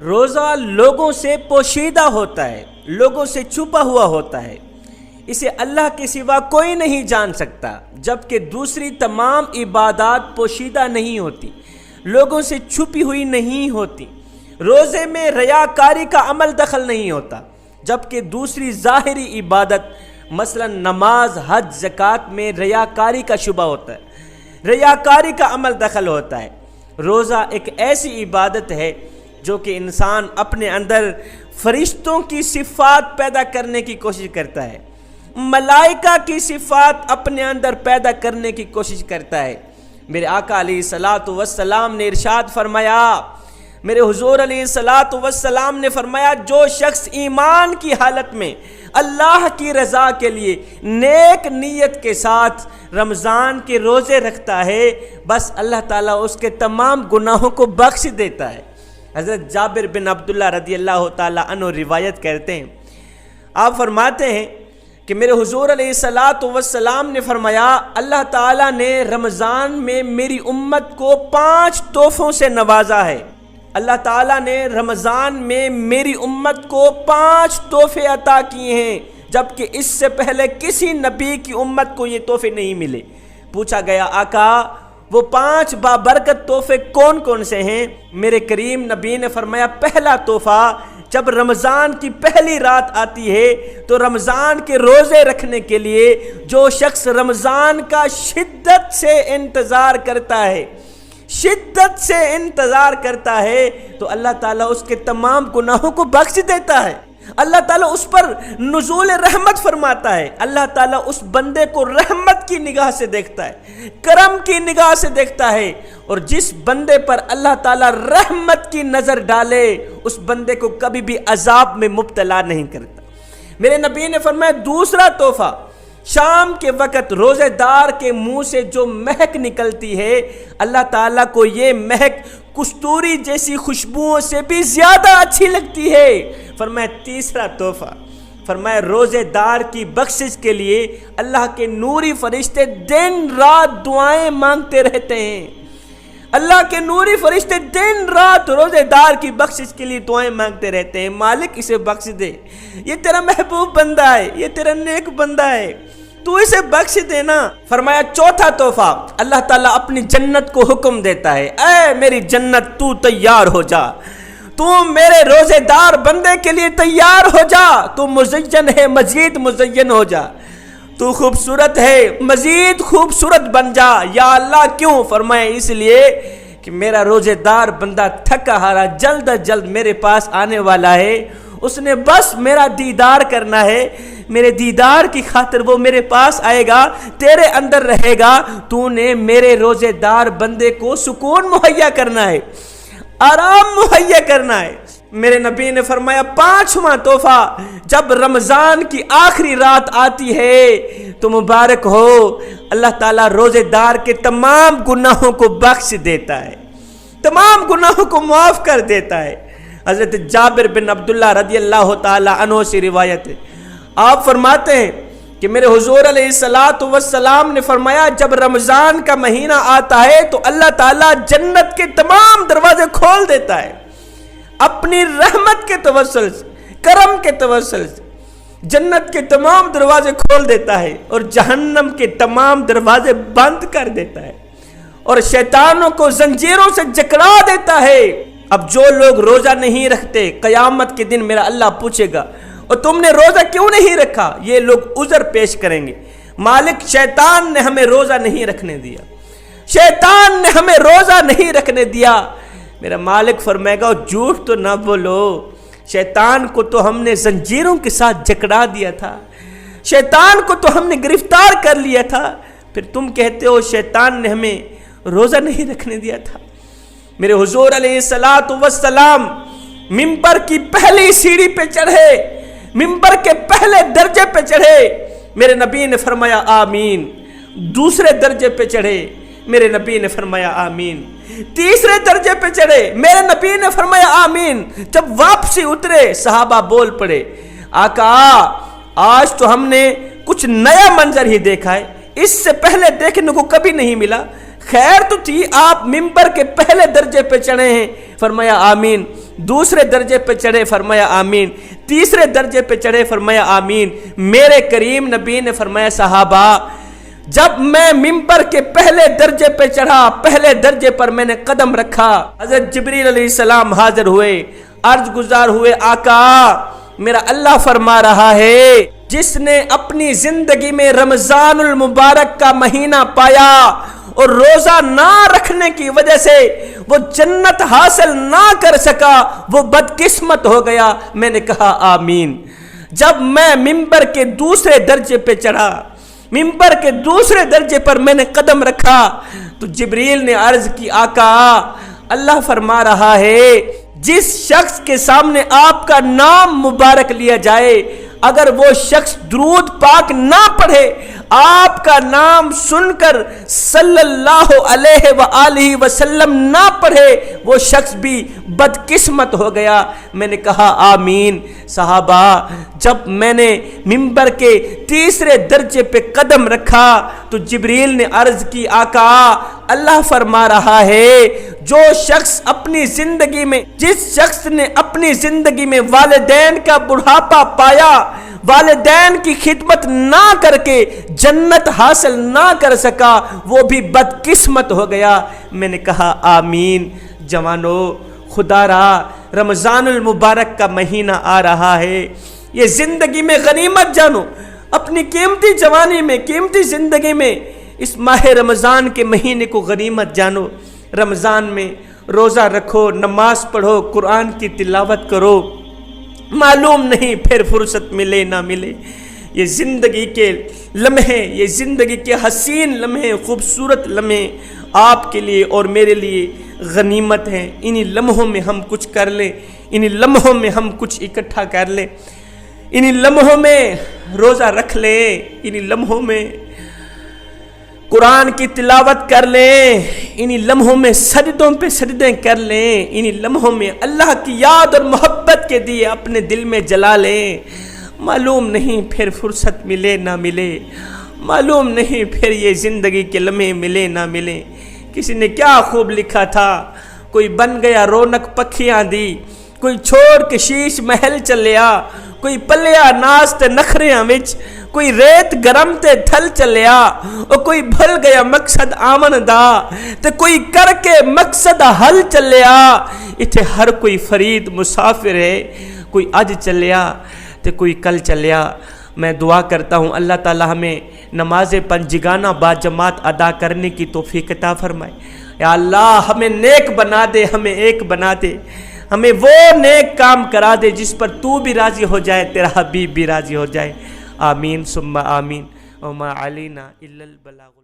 روزہ لوگوں سے پوشیدہ ہوتا ہے، لوگوں سے چھپا ہوا ہوتا ہے، اسے اللہ کے سوا کوئی نہیں جان سکتا، جبکہ دوسری تمام عبادات پوشیدہ نہیں ہوتی، لوگوں سے چھپی ہوئی نہیں ہوتی۔ روزے میں ریاکاری کا عمل دخل نہیں ہوتا، جبکہ دوسری ظاہری عبادت مثلا نماز، حج، زکوٰۃ میں ریاکاری کا شبہ ہوتا ہے، ریاکاری کا عمل دخل ہوتا ہے۔ روزہ ایک ایسی عبادت ہے جو کہ انسان اپنے اندر فرشتوں کی صفات پیدا کرنے کی کوشش کرتا ہے، ملائکہ کی صفات اپنے اندر پیدا کرنے کی کوشش کرتا ہے۔ میرے آقا علیہ الصلاۃ والسلام نے ارشاد فرمایا، میرے حضور علیہ الصلاۃ والسلام نے فرمایا، جو شخص ایمان کی حالت میں اللہ کی رضا کے لیے نیک نیت کے ساتھ رمضان کے روزے رکھتا ہے، بس اللہ تعالیٰ اس کے تمام گناہوں کو بخش دیتا ہے۔ حضرت جابر بن عبداللہ رضی اللہ تعالیٰ عنہ روایت کرتے ہیں، آپ فرماتے ہیں کہ میرے حضور علیہ الصلاۃ والسلام نے فرمایا، اللہ تعالیٰ نے رمضان میں میری امت کو 5 تحفوں سے نوازا ہے۔ اللہ تعالیٰ نے رمضان میں میری امت کو 5 تحفے عطا کیے ہیں، جبکہ اس سے پہلے کسی نبی کی امت کو یہ تحفے نہیں ملے۔ پوچھا گیا، آقا وہ 5 بابرکت تحفے کون کون سے ہیں؟ میرے کریم نبی نے فرمایا، پہلا تحفہ، جب رمضان کی پہلی رات آتی ہے تو رمضان کے روزے رکھنے کے لیے جو شخص رمضان کا شدت سے انتظار کرتا ہے، شدت سے انتظار کرتا ہے، تو اللہ تعالیٰ اس کے تمام گناہوں کو بخش دیتا ہے، اللہ تعالیٰ اس پر نزول رحمت فرماتا ہے، اللہ تعالیٰ اس بندے کو رحمت کی نگاہ سے دیکھتا ہے، کرم کی نگاہ سے دیکھتا ہے، اور جس بندے پر اللہ تعالیٰ رحمت کی نظر ڈالے اس بندے کو کبھی بھی عذاب میں مبتلا نہیں کرتا۔ میرے نبی نے فرمایا، دوسرا تحفہ، شام کے وقت روزے دار کے منہ سے جو مہک نکلتی ہے، اللہ تعالیٰ کو یہ مہک کستوری جیسی خوشبوؤں سے بھی زیادہ اچھی لگتی ہے۔ فرمایا تیسرا تحفہ، فرمایا روزے دار کی بخشش کے لیے اللہ کے نوری فرشتے دن رات دعائیں مانگتے رہتے ہیں، اللہ کے نوری فرشتے دن رات روزے دار کی بخشش کے لیے دعائیں مانگتے رہتے ہیں، مالک اسے بخش دے، یہ تیرا محبوب بندہ ہے، یہ تیرا نیک بندہ ہے، تو اسے بخش دینا۔ فرمایا چوتھا تحفہ، اللہ تعالیٰ اپنی جنت کو حکم دیتا ہے، اے میری جنت تو تیار ہو جا، تو میرے روزے دار بندے کے لیے تیار ہو جا، تو مزین ہے مزید مزین ہو جا، تو خوبصورت ہے مزید خوبصورت بن جا۔ یا اللہ کیوں؟ فرمایا اس لیے کہ میرا روزے دار بندہ تھکا ہارا جلد از جلد میرے پاس آنے والا ہے، اس نے بس میرا دیدار کرنا ہے، میرے دیدار کی خاطر وہ میرے پاس آئے گا، تیرے اندر رہے گا، تو نے میرے روزے دار بندے کو سکون مہیا کرنا ہے، آرام مہیا کرنا ہے۔ میرے نبی نے فرمایا 5واں تحفہ، جب رمضان کی آخری رات آتی ہے تو مبارک ہو، اللہ تعالیٰ روزے دار کے تمام گناہوں کو بخش دیتا ہے، تمام گناہوں کو معاف کر دیتا ہے۔ حضرت جابر بن عبداللہ رضی اللہ تعالیٰ عنہ سے روایت ہے، آپ فرماتے ہیں کہ میرے حضور علیہ الصلاۃ والسلام نے فرمایا، جب رمضان کا مہینہ آتا ہے تو اللہ تعالیٰ جنت کے تمام دروازے کھول دیتا ہے، اپنی رحمت کے توسل سے، کرم کے توسل سے جنت کے تمام دروازے کھول دیتا ہے اور جہنم کے تمام دروازے بند کر دیتا ہے اور شیطانوں کو زنجیروں سے جکڑا دیتا ہے۔ اب جو لوگ روزہ نہیں رکھتے، قیامت کے دن میرا اللہ پوچھے گا، اور تم نے روزہ کیوں نہیں رکھا؟ یہ لوگ عذر پیش کریں گے، مالک شیطان نے ہمیں روزہ نہیں رکھنے دیا، شیطان نے ہمیں روزہ نہیں رکھنے دیا۔ میرا مالک فرمائے گا، جھوٹ تو نہ بولو، شیطان کو تو ہم نے زنجیروں کے ساتھ جکڑا دیا تھا، شیطان کو تو ہم نے گرفتار کر لیا تھا، پھر تم کہتے ہو شیطان نے ہمیں روزہ نہیں رکھنے دیا تھا۔ میرے حضور علیہ الصلاۃ والسلام ممبر کی پہلی سیڑھی پہ چڑھے، ممبر کے پہلے درجے پہ چڑھے، میرے نبی نے فرمایا آمین، دوسرے درجے پہ چڑھے، میرے نبی نے فرمایا آمین، تیسرے درجے پہ چڑھے، میرے نبی نے فرمایا آمین۔ جب واپسی اترے صحابہ بول پڑے، آقا آج تو ہم نے کچھ نیا منظر ہی دیکھا ہے، اس سے پہلے دیکھنے کو کبھی نہیں ملا، خیر تو تھی، آپ ممبر کے پہلے درجے پہ چڑھے ہیں۔ فرمایا آمین۔ دوسرے درجے پہ چڑھے فرمایا آمین، تیسرے درجے پہ چڑھے فرمایا آمین۔ میرے کریم نبی نے فرمایا صحابہ جب میں ممبر کے پہلے درجے پہ چڑھا، پہلے درجے پر میں نے قدم رکھا، حضرت جبریل علیہ السلام حاضر ہوئے، عرض گزار ہوئے آقا میرا اللہ فرما رہا ہے جس نے اپنی زندگی میں رمضان المبارک کا مہینہ پایا اور روزہ نہ رکھنے کی وجہ سے وہ جنت حاصل نہ کر سکا وہ بدقسمت ہو گیا۔ میں نے کہا آمین۔ جب میں ممبر کے دوسرے درجے پہ چڑھا، ممبر کے دوسرے درجے پر میں نے قدم رکھا تو جبریل نے عرض کی آقا اللہ فرما رہا ہے جس شخص کے سامنے آپ کا نام مبارک لیا جائے اگر وہ شخص درود پاک نہ پڑھے، آپ کا نام سن کر صلی اللہ علیہ وآلہ وسلم نہ پڑھے، وہ شخص بھی بدقسمت ہو گیا۔ میں نے کہا آمین۔ صحابہ جب میں نے ممبر کے تیسرے درجے پہ قدم رکھا تو جبریل نے عرض کی آقا اللہ فرما رہا ہے جو شخص اپنی زندگی میں، جس شخص نے اپنی زندگی میں والدین کا بڑھاپا پایا، والدین کی خدمت نہ کر کے جنت حاصل نہ کر سکا وہ بھی بدقسمت ہو گیا۔ میں نے کہا آمین۔ جوانو خدا را رمضان المبارک کا مہینہ آ رہا ہے، یہ زندگی میں غنیمت جانو، اپنی قیمتی جوانی میں، قیمتی زندگی میں اس ماہ رمضان کے مہینے کو غنیمت جانو۔ رمضان میں روزہ رکھو، نماز پڑھو، قرآن کی تلاوت کرو، معلوم نہیں پھر فرصت ملے نہ ملے۔ یہ زندگی کے لمحے، یہ زندگی کے حسین لمحے، خوبصورت لمحے آپ کے لیے اور میرے لیے غنیمت ہیں۔ انہی لمحوں میں ہم کچھ کر لیں، انہی لمحوں میں ہم کچھ اکٹھا کر لیں، انہی لمحوں میں روزہ رکھ لیں، انہی لمحوں میں قرآن کی تلاوت کر لیں، انہی لمحوں میں سجدوں پہ سجدیں کر لیں، انہی لمحوں میں اللہ کی یاد اور محبت کے دیے اپنے دل میں جلا لیں۔ معلوم نہیں پھر فرصت ملے نہ ملے، معلوم نہیں پھر یہ زندگی کے لمحے ملے نہ ملے۔ کسی نے کیا خوب لکھا تھا، کوئی بن گیا رونق پکھیاں دی، کوئی چھوڑ کے شیش محل چلیا، کوئی پلیا ناز تے نخریاں وچ، کوئی ریت گرم تے تھل چلیا، اور کوئی بھل گیا مقصد آمن دا تے کوئی کر کے مقصد حل چلیا۔ اتھے ہر کوئی فرید مسافر ہے، کوئی اج چلیا تے کوئی کل چلیا۔ میں دعا کرتا ہوں اللہ تعالی ہمیں نماز پنجگانہ با جماعت ادا کرنے کی توفیق عطا فرمائے۔ یا اللہ ہمیں نیک بنا دے، ہمیں ایک بنا دے، ہمیں وہ نیک کام کرا دے جس پر تو بھی راضی ہو جائے، تیرا حبیب بھی راضی ہو جائے۔ آمین ثم آمین۔ وما علینا الا البلاغ۔